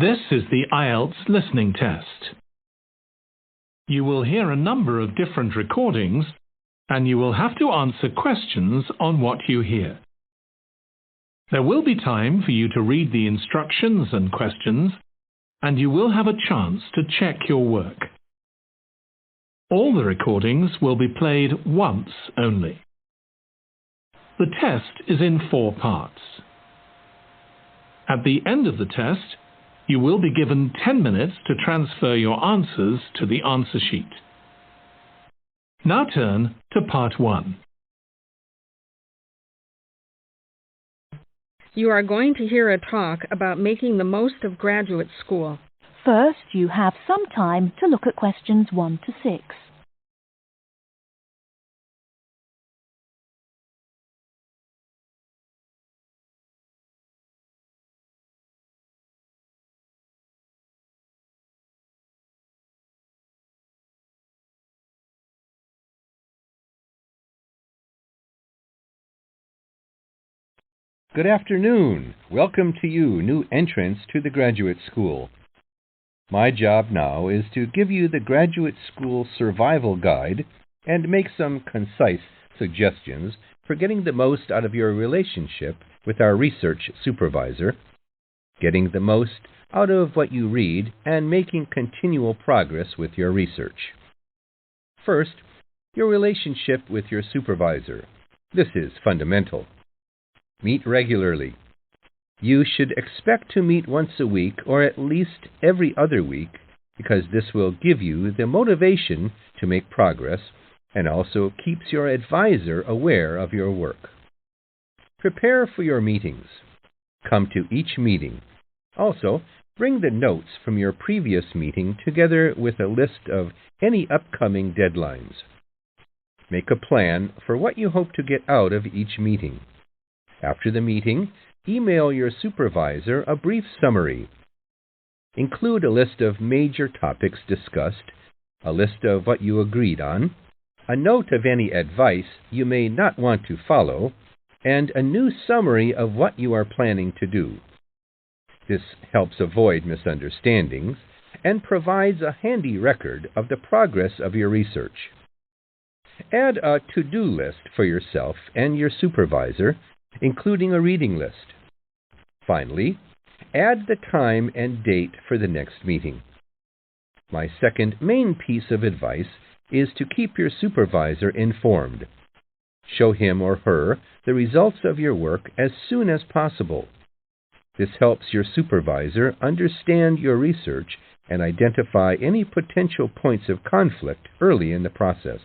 This is the IELTS Listening Test. You will hear a number of different recordings, and you will have to answer questions on what you hear. There will be time for you to read the instructions and questions, and you will have a chance to check your work. All the recordings will be played once only. The test is in 4 parts. At the end of the test, you will be given 10 minutes to transfer your answers to the answer sheet. Now turn to Part 1. You are going to hear a talk about making the most of graduate school. First, you have some time to look at questions 1 to 6. Good afternoon. Welcome to you, new entrants to the graduate school. My job now is to give you the graduate school survival guide and make some concise suggestions for getting the most out of your relationship with our research supervisor, getting the most out of what you read, and making continual progress with your research. First, your relationship with your supervisor. This is fundamental. Meet regularly. You should expect to meet once a week or at least every other week because this will give you the motivation to make progress and also keeps your advisor aware of your work. Prepare for your meetings. Come to each meeting. Also, bring the notes from your previous meeting together with a list of any upcoming deadlines. Make a plan for what you hope to get out of each meeting. After the meeting, email your supervisor a brief summary. Include a list of major topics discussed, a list of what you agreed on, a note of any advice you may not want to follow, and a new summary of what you are planning to do. This helps avoid misunderstandings and provides a handy record of the progress of your research. Add a to-do list for yourself and your supervisor, including a reading list. Finally, add the time and date for the next meeting. My second main piece of advice is to keep your supervisor informed. Show him or her the results of your work as soon as possible. This helps your supervisor understand your research and identify any potential points of conflict early in the process.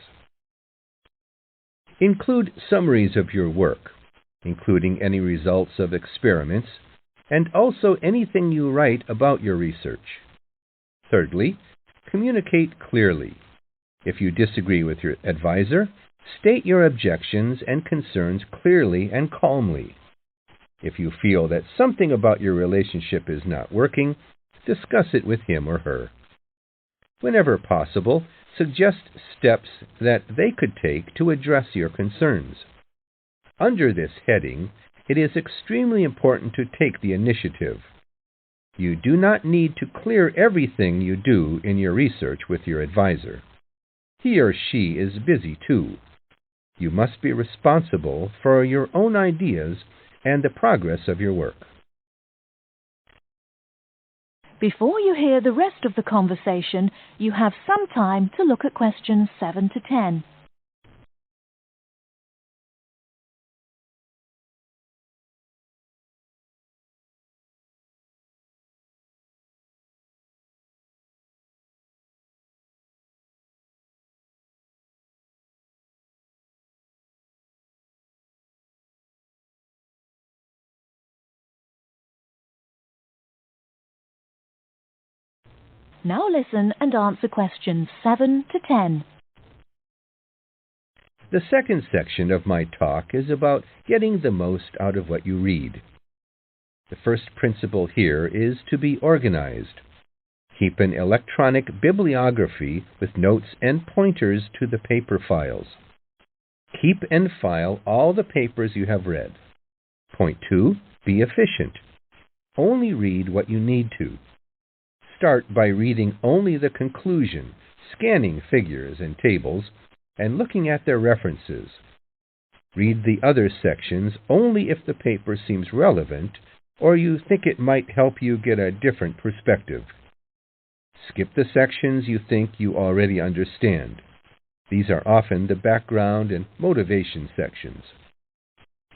Include summaries of your work, including any results of experiments, and also anything you write about your research. Thirdly, communicate clearly. If you disagree with your advisor, state your objections and concerns clearly and calmly. If you feel that something about your relationship is not working, discuss it with him or her. Whenever possible, suggest steps that they could take to address your concerns. Under this heading, it is extremely important to take the initiative. You do not need to clear everything you do in your research with your advisor. He or she is busy too. You must be responsible for your own ideas and the progress of your work. Before you hear the rest of the conversation, you have some time to look at questions 7 to 10. Now listen and answer questions 7 to 10. The second section of my talk is about getting the most out of what you read. The first principle here is to be organized. Keep an electronic bibliography with notes and pointers to the paper files. Keep and file all the papers you have read. Point 2, be efficient. Only read what you need to. Start by reading only the conclusion, scanning figures and tables, and looking at their references. Read the other sections only if the paper seems relevant or you think it might help you get a different perspective. Skip the sections you think you already understand. These are often the background and motivation sections.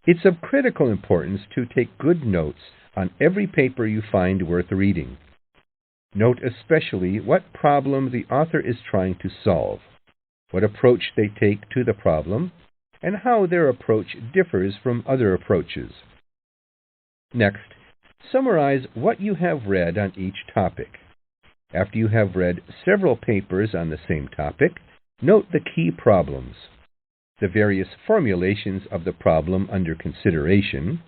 It's of critical importance to take good notes on every paper you find worth reading. Note especially what problem the author is trying to solve, what approach they take to the problem, and how their approach differs from other approaches. Next, summarize what you have read on each topic. After you have read several papers on the same topic, note the key problems, the various formulations of the problem under consideration,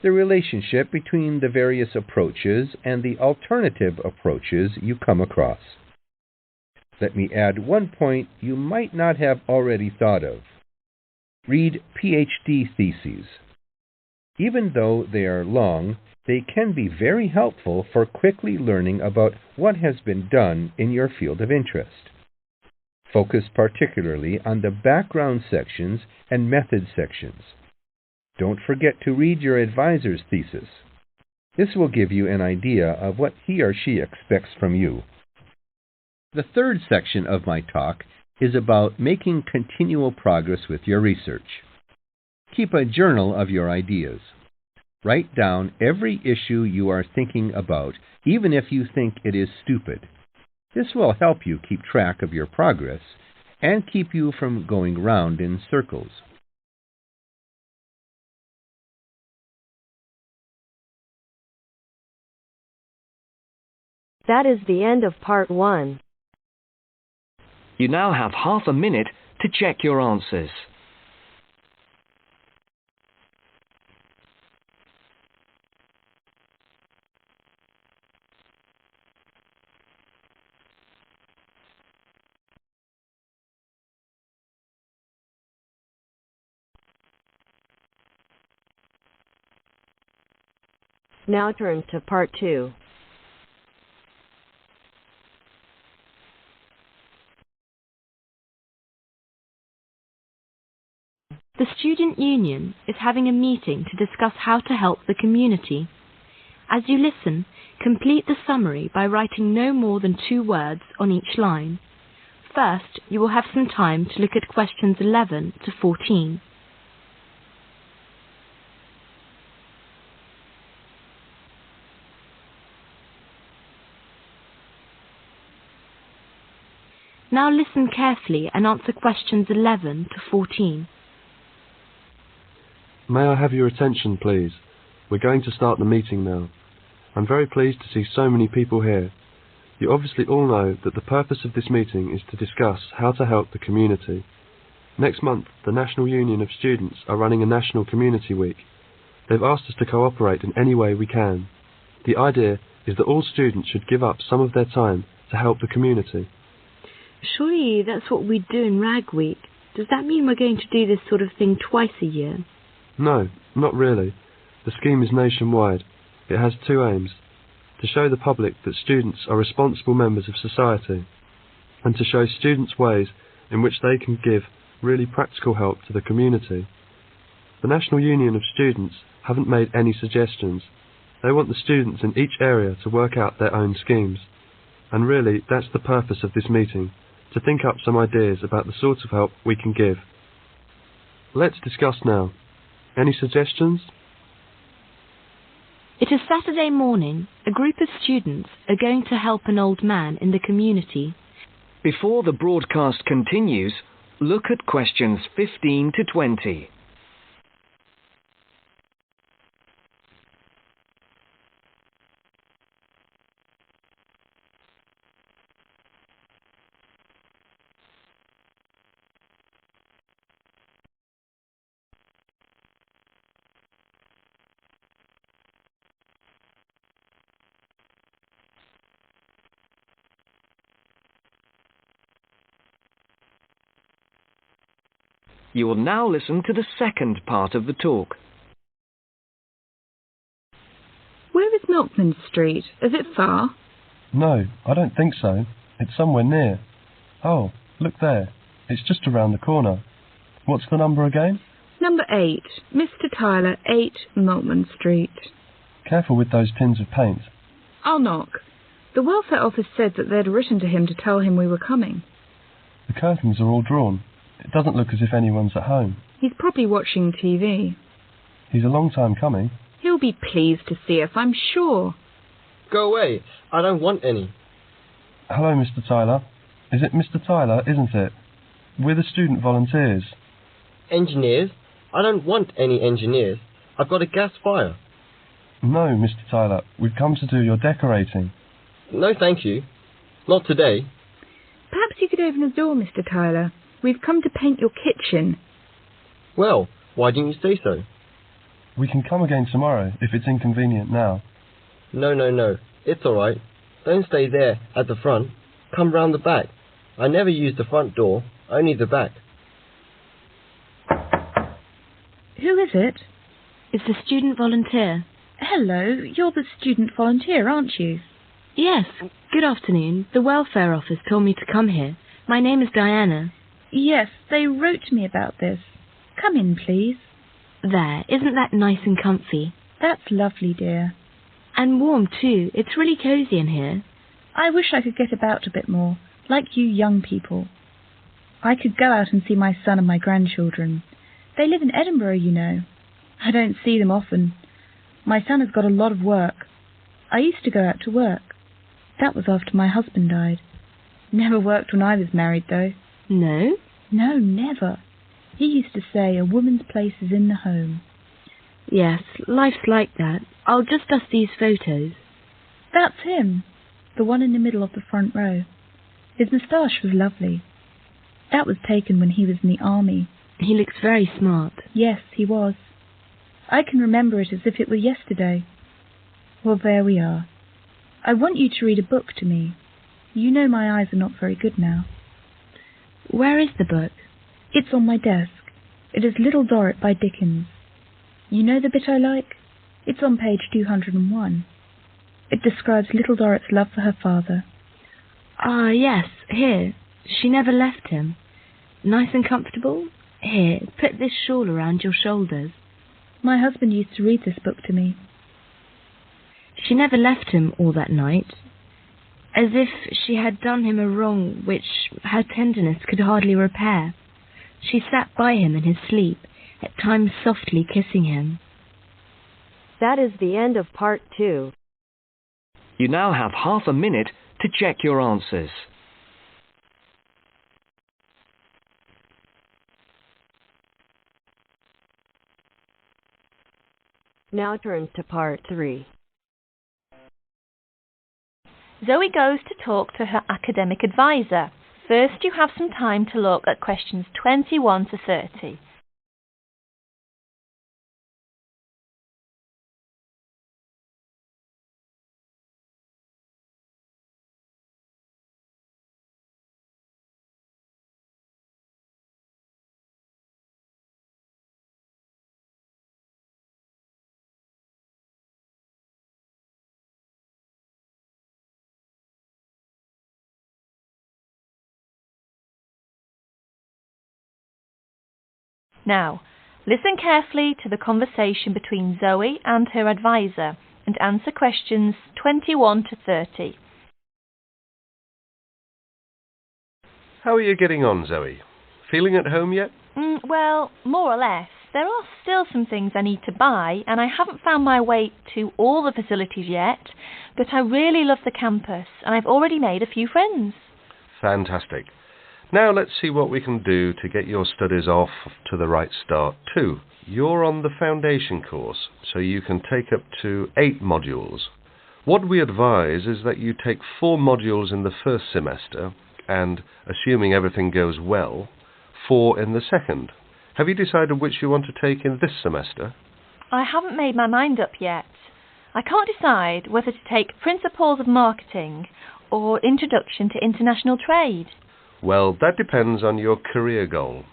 the relationship between the various approaches and the alternative approaches you come across. Let me add one point you might not have already thought of. Read PhD theses. Even though they are long, they can be very helpful for quickly learning about what has been done in your field of interest. Focus particularly on the background sections and method sections. Don't forget to read your advisor's thesis. This will give you an idea of what he or she expects from you. The third section of my talk is about making continual progress with your research. Keep a journal of your ideas. Write down every issue you are thinking about, even if you think it is stupid. This will help you keep track of your progress and keep you from going round in circles. That is the end of part 1. You now have half a minute to check your answers. Now turn to part 2. The Student Union is having a meeting to discuss how to help the community. As you listen, complete the summary by writing no more than 2 words on each line. First, you will have some time to look at questions 11 to 14. Now listen carefully and answer questions 11 to 14. May I have your attention, please? We're going to start the meeting now. I'm very pleased to see so many people here. You obviously all know that the purpose of this meeting is to discuss how to help the community. Next month, the National Union of Students are running a National Community Week. They've asked us to cooperate in any way we can. The idea is that all students should give up some of their time to help the community. Surely that's what we do in Rag Week. Does that mean we're going to do this sort of thing twice a year? No, not really. The scheme is nationwide. It has 2 aims: to show the public that students are responsible members of society, and to show students ways in which they can give really practical help to the community. The National Union of Students haven't made any suggestions. They want the students in each area to work out their own schemes. And really, that's the purpose of this meeting, to think up some ideas about the sort of help we can give. Let's discuss now. Any suggestions? It is Saturday morning. A group of students are going to help an old man in the community. Before the broadcast continues, look at questions 15 to 20. You will now listen to the second part of the talk. Where is Milkman Street? Is it far? No, I don't think so. It's somewhere near. Oh, look there. It's just around the corner. What's the number again? Number 8, Mr. Tyler, 8 Maltman Street. Careful with those tins of paint. I'll knock. The welfare office said that they'd written to him to tell him we were coming. The curtains are all drawn. It doesn't look as if anyone's at home. He's probably watching TV. He's a long time coming. He'll be pleased to see us, I'm sure. Go away. I don't want any. Hello, Mr. Tyler. Is it Mr. Tyler, isn't it? We're the student volunteers. Engineers? I don't want any engineers. I've got a gas fire. No, Mr. Tyler. We've come to do your decorating. No, thank you. Not today. Perhaps you could open the door, Mr. Tyler. We've come to paint your kitchen. Well, why didn't you say so? We can come again tomorrow, if it's inconvenient now. No. It's all right. Don't stay there, at the front. Come round the back. I never use the front door, only the back. Who is it? It's the student volunteer. Hello, you're the student volunteer, aren't you? Yes, good afternoon. The welfare office told me to come here. My name is Diana. Yes, they wrote to me about this. Come in, please. There, isn't that nice and comfy? That's lovely, dear. And warm, too. It's really cosy in here. I wish I could get about a bit more, like you young people. I could go out and see my son and my grandchildren. They live in Edinburgh, you know. I don't see them often. My son has got a lot of work. I used to go out to work. That was after my husband died. Never worked when I was married, though. No? No, never. He used to say a woman's place is in the home. Yes, life's like that. I'll just dust these photos. That's him, the one in the middle of the front row. His moustache was lovely. That was taken when he was in the army. He looks very smart. Yes, he was. I can remember it as if it were yesterday. Well, there we are. I want you to read a book to me. You know my eyes are not very good now. Where is the book? It's on my desk. It is Little Dorrit by Dickens. You know the bit I like? It's on page 201. It describes Little Dorrit's love for her father. Ah, yes, here. She never left him. Nice and comfortable? Here, put this shawl around your shoulders. My husband used to read this book to me. She never left him all that night, as if she had done him a wrong which her tenderness could hardly repair. She sat by him in his sleep, at times softly kissing him. That is the end of part 2. You now have half a minute to check your answers. Now turn to part 3. Zoe goes to talk to her academic advisor. First, you have some time to look at questions 21 to 30. Now, listen carefully to the conversation between Zoe and her advisor and answer questions 21 to 30. How are you getting on, Zoe? Feeling at home yet? Well, more or less. There are still some things I need to buy, and I haven't found my way to all the facilities yet, but I really love the campus, and I've already made a few friends. Fantastic. Now let's see what we can do to get your studies off to the right start too. You're on the foundation course, so you can take up to 8 modules. What we advise is that you take 4 modules in the first semester and, assuming everything goes well, 4 in the second. Have you decided which you want to take in this semester? I haven't made my mind up yet. I can't decide whether to take Principles of Marketing or Introduction to International Trade. Well, that depends on your career goal.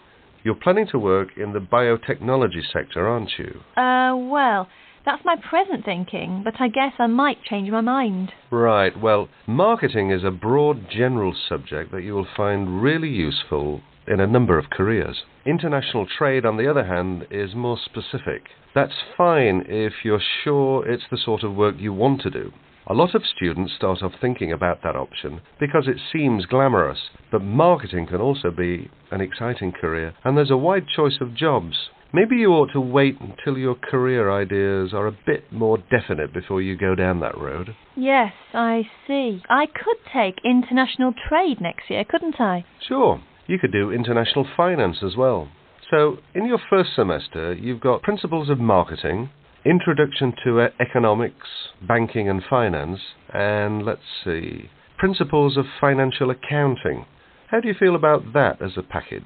You're planning to work in the biotechnology sector, aren't you? Well, That's my present thinking, but I guess I might change my mind. Right, well, marketing is a broad general subject that you will find really useful in a number of careers. International trade, on the other hand, is more specific. That's fine if you're sure it's the sort of work you want to do. A lot of students start off thinking about that option because it seems glamorous, but marketing can also be an exciting career, and there's a wide choice of jobs. Maybe you ought to wait until your career ideas are a bit more definite before you go down that road. Yes, I see. I could take international trade next year, couldn't I? Sure, you could do international finance as well. So, in your first semester, you've got Principles of Marketing, Introduction to Economics, Banking and Finance, and let's see, Principles of Financial Accounting. How do you feel about that as a package?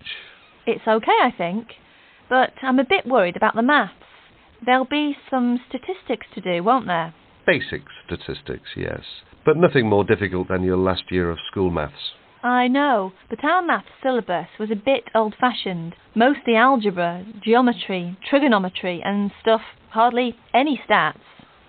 It's okay, I think. But I'm a bit worried about the maths. There'll be some statistics to do, won't there? Basic statistics, yes, but nothing more difficult than your last year of school maths. I know, but our maths syllabus was a bit old-fashioned. Mostly algebra, geometry, trigonometry and stuff, hardly any stats.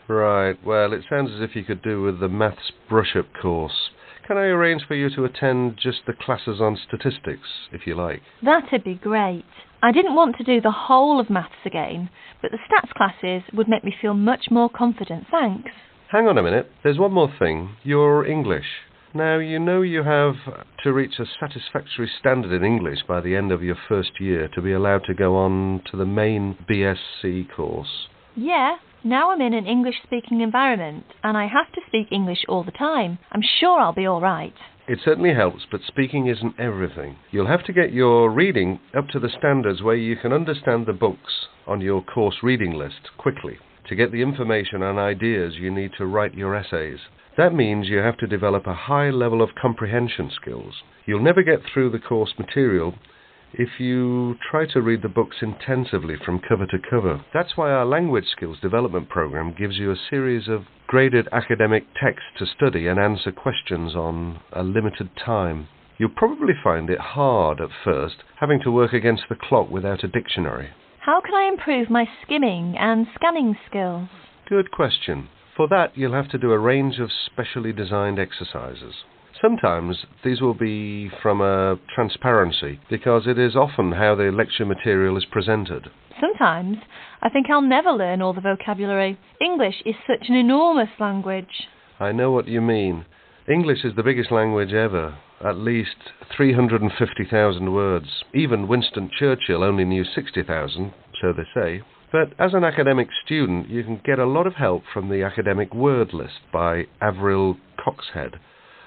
Right, well, it sounds as if you could do with the maths brush-up course. Can I arrange for you to attend just the classes on statistics, if you like? That'd be great. I didn't want to do the whole of maths again, but the stats classes would make me feel much more confident, thanks. Hang on a minute, there's one more thing. Your English. Now, you know you have to reach a satisfactory standard in English by the end of your first year to be allowed to go on to the main BSc course. Yeah, now I'm in an English-speaking environment, and I have to speak English all the time. I'm sure I'll be all right. It certainly helps, but speaking isn't everything. You'll have to get your reading up to the standards where you can understand the books on your course reading list quickly. To get the information and ideas, you need to write your essays. That means you have to develop a high level of comprehension skills. You'll never get through the course material if you try to read the books intensively from cover to cover. That's why our language skills development program gives you a series of graded academic texts to study and answer questions on a limited time. You'll probably find it hard at first, having to work against the clock without a dictionary. How can I improve my skimming and scanning skills? Good question. For that, you'll have to do a range of specially designed exercises. Sometimes these will be from a transparency, because it is often how the lecture material is presented. Sometimes I think I'll never learn all the vocabulary. English is such an enormous language. I know what you mean. English is the biggest language ever, at least 350,000 words. Even Winston Churchill only knew 60,000, so they say. But as an academic student, you can get a lot of help from the academic word list by Avril Coxhead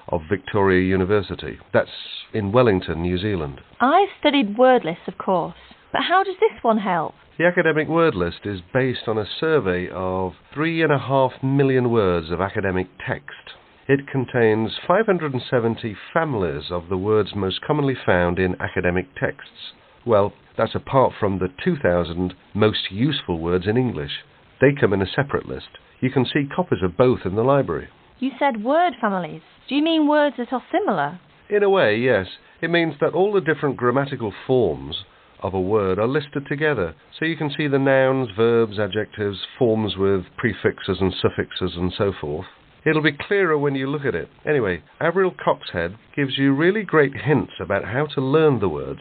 of Victoria University. That's in Wellington, New Zealand. I've studied word lists, of course, but how does this one help? The academic word list is based on a survey of 3.5 million words of academic text. It contains 570 families of the words most commonly found in academic texts. Well, that's apart from the 2,000 most useful words in English. They come in a separate list. You can see copies of both in the library. You said word families. Do you mean words that are similar? In a way, yes. It means that all the different grammatical forms of a word are listed together, so you can see the nouns, verbs, adjectives, forms with prefixes and suffixes and so forth. It'll be clearer when you look at it. Anyway, Avril Coxhead gives you really great hints about how to learn the words,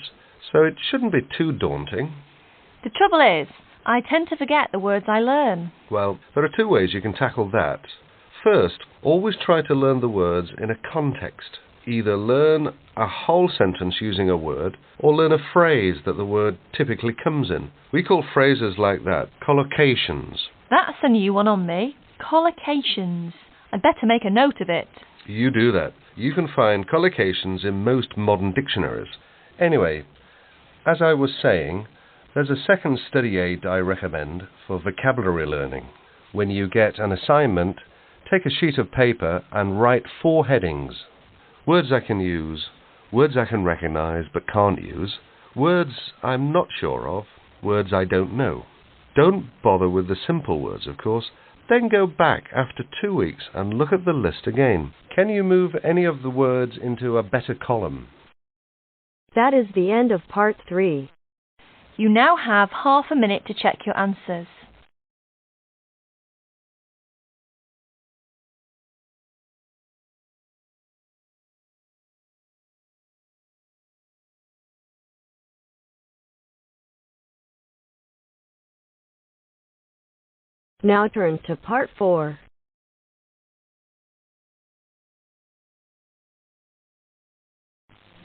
so it shouldn't be too daunting. The trouble is, I tend to forget the words I learn. Well, there are two ways you can tackle that. First, always try to learn the words in a context. Either learn a whole sentence using a word, or learn a phrase that the word typically comes in. We call phrases like that collocations. That's a new one on me. Collocations. I'd better make a note of it. You do that. You can find collocations in most modern dictionaries. Anyway, as I was saying, there's a second study aid I recommend for vocabulary learning. When you get an assignment, take a sheet of paper and write 4 headings. Words I can use, words I can recognize but can't use, words I'm not sure of, words I don't know. Don't bother with the simple words, of course. Then go back after 2 weeks and look at the list again. Can you move any of the words into a better column? That is the end of part 3. You now have half a minute to check your answers. Now turn to Part 4.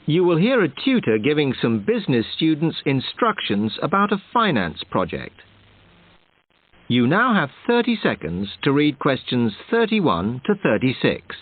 You will hear a tutor giving some business students instructions about a finance project. You now have 30 seconds to read questions 31 to 36.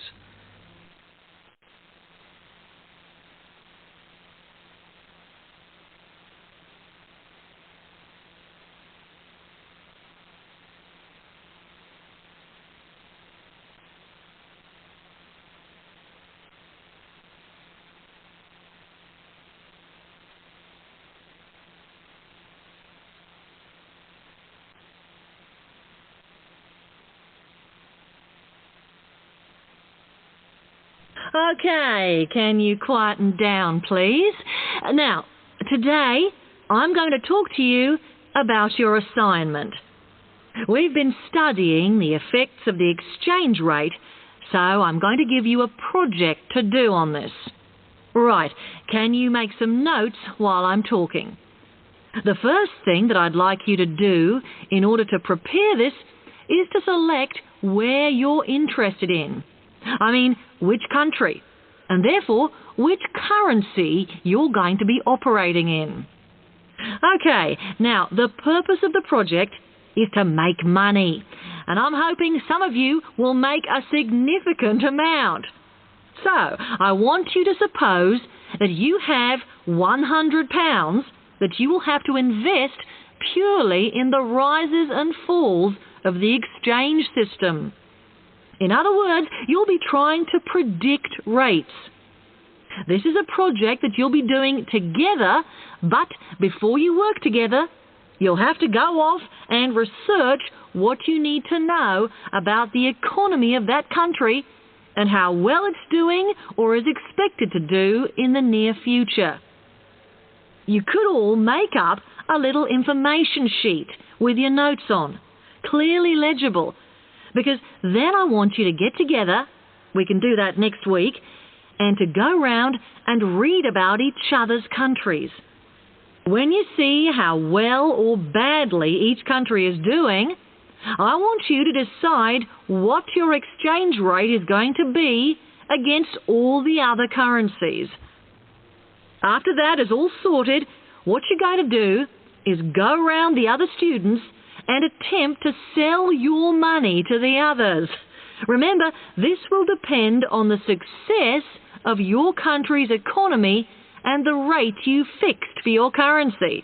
Okay, can you quieten down, please? Now, today I'm going to talk to you about your assignment. We've been studying the effects of the exchange rate, so I'm going to give you a project to do on this. Right, can you make some notes while I'm talking? The first thing that I'd like you to do in order to prepare this is to select where you're interested in. I mean, which country, and therefore which currency you're going to be operating in. Okay, now the purpose of the project is to make money, and I'm hoping some of you will make a significant amount. So, I want you to suppose that you have £100 that you will have to invest purely in the rises and falls of the exchange system. In other words, you'll be trying to predict rates. This is a project that you'll be doing together, but before you work together, you'll have to go off and research what you need to know about the economy of that country and how well it's doing or is expected to do in the near future. You could all make up a little information sheet with your notes on, clearly legible, because then I want you to get together, we can do that next week, and to go round and read about each other's countries. When you see how well or badly each country is doing, I want you to decide what your exchange rate is going to be against all the other currencies. After that is all sorted, what you're going to do is go round the other students and attempt to sell your money to the others. Remember, this will depend on the success of your country's economy and the rate you fixed for your currency.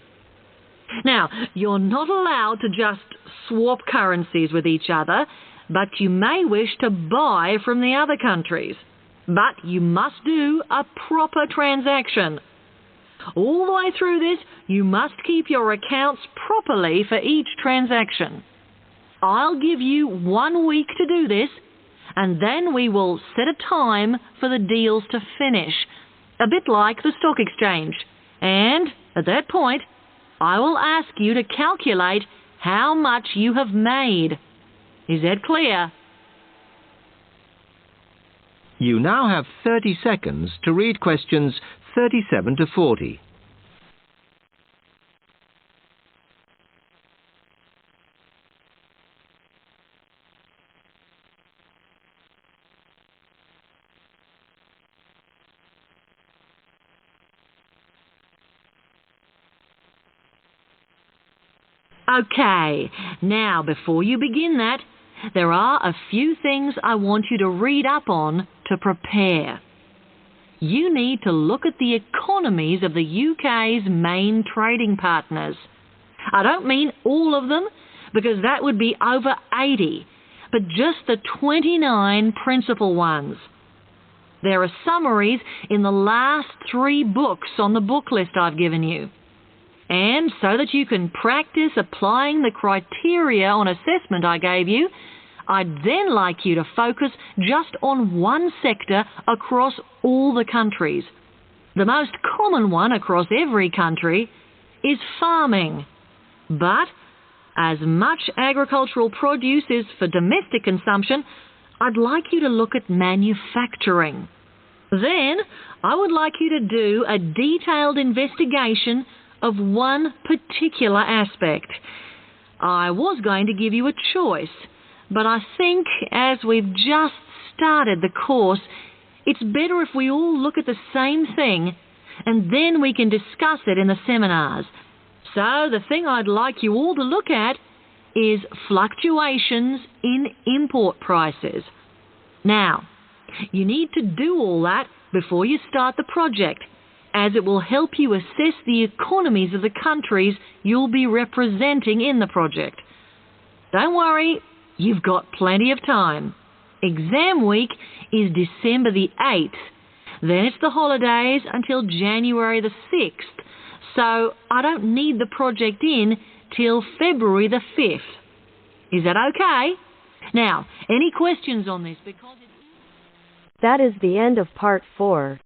Now, you're not allowed to just swap currencies with each other, but you may wish to buy from the other countries. But you must do a proper transaction. All the way through this, you must keep your accounts properly for each transaction. I'll give you 1 week to do this, and then we will set a time for the deals to finish, a bit like the stock exchange. And at that point, I will ask you to calculate how much you have made. Is that clear? You now have 30 seconds to read questions 37 to 40. Okay, now before you begin that, there are a few things I want you to read up on to prepare. You need to look at the economies of the UK's main trading partners. I don't mean all of them, because that would be over 80, but just the 29 principal ones. There are summaries in the last 3 books on the book list I've given you. And so that you can practice applying the criteria on assessment I gave you, I'd then like you to focus just on one sector across all the countries. The most common one across every country is farming. But as much agricultural produce is for domestic consumption, I'd like you to look at manufacturing. Then I would like you to do a detailed investigation of one particular aspect. I was going to give you a choice, but I think as we've just started the course, it's better if we all look at the same thing, and then we can discuss it in the seminars. So the thing I'd like you all to look at is fluctuations in import prices. Now, you need to do all that before you start the project, as it will help you assess the economies of the countries you'll be representing in the project. Don't worry, you've got plenty of time. Exam week is December the 8th. Then it's the holidays until January the 6th. So I don't need the project in till February the 5th. Is that okay? Now, any questions on this? That is the end of part 4.